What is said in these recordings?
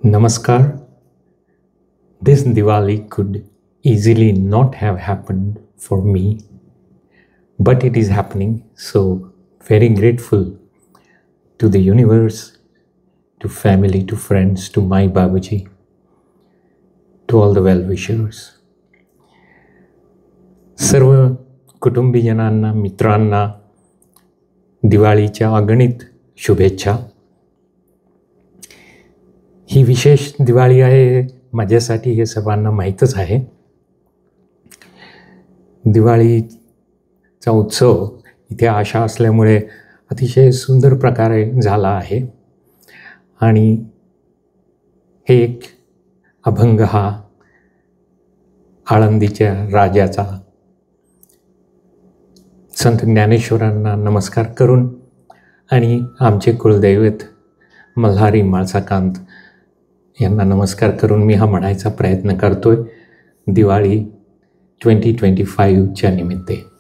Namaskar. This Diwali could easily not have happened for me, but it is happening. So, very grateful to the universe, to family, to friends, to my Babaji, to all the well wishers. सर्व कुटुंबीजनांना, मित्रांना दिवाळीच्या अगणित शुभेच्छा. ही विशेष दिवाळी आहे माझ्यासाठी, हे सर्वांना माहीतच आहे. दिवाळीचा उत्सव इथे आशा असल्यामुळे अतिशय सुंदर प्रकारे झाला आहे आणि हे एक अभंग हा आळंदीच्या राजाचा संत ज्ञानेश्वरांना नमस्कार करून आणि आमचे कुलदैवत मल्हारी माळसाकांत यांना नमस्कार करून मी हा म्हणायचा प्रयत्न करतोय दिवाळी 2025च्या निमित्ते.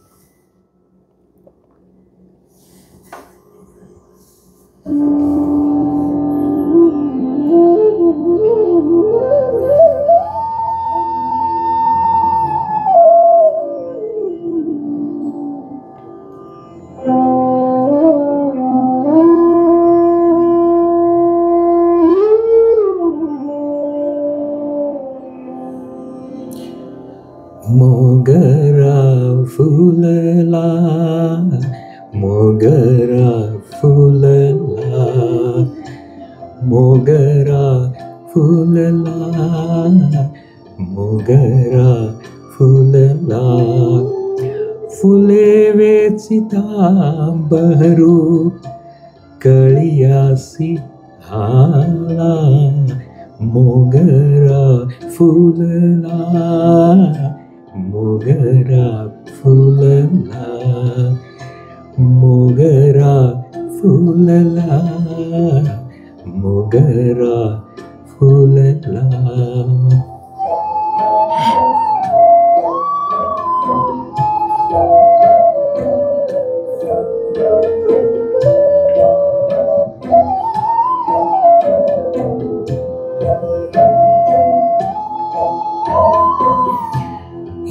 मोगरा फुलला, मोगरा फुलला, मोगरा फुलला, मोगरा फुलला, फुले वेचिता बहरू कळियासी आला, मोगरा फुलला, मोगरा फुलला, मोगरा फुलला, मोगरा फुलला.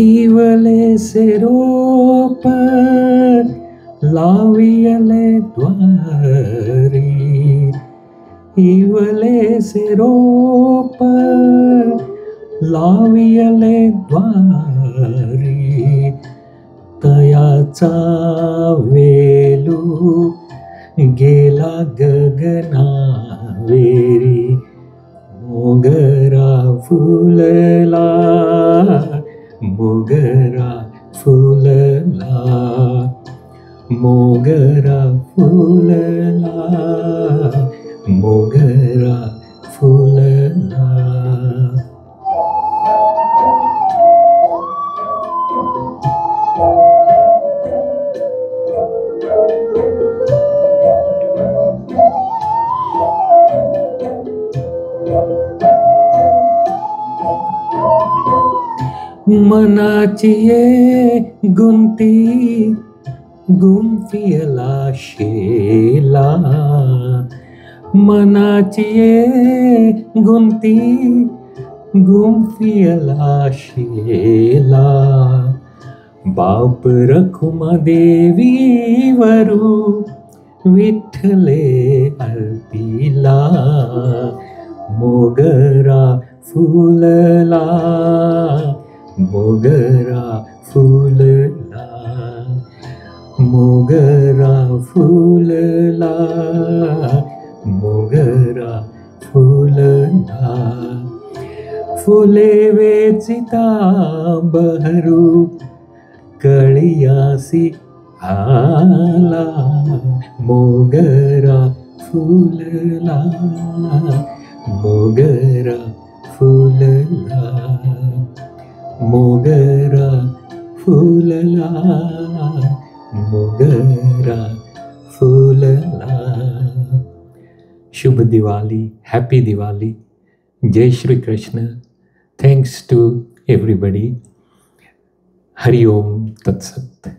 इवले से रोप लावियले द्वारी, इवले से रोप लावियले द्वारी, तयाचा वेलू गेला गगनावेरी, मोगरा फुलला, मोगरा फुलला, मोगरा फुलला, मोगरा फुलला. मनाची ये गुंती गुंफियला शेला, मनाची ये गुंती गुंफियला शेला, बाप रखुमा देवी वरू विठ्ठले अल्पीला, मोगरा फुलला, मोगरा फुलला, मोगरा फुलला, मोगरा फुलला, फुले वेचिता बहरू कळियासी आला, मोगरा फुलला, मोगरा फुलला, मोगरा फुलला, मोगरा फुलला. शुभ दिवाली, हॅपी दिवाली, जय Shri Krishna. Thanks to everybody. Hari Om तत्सत.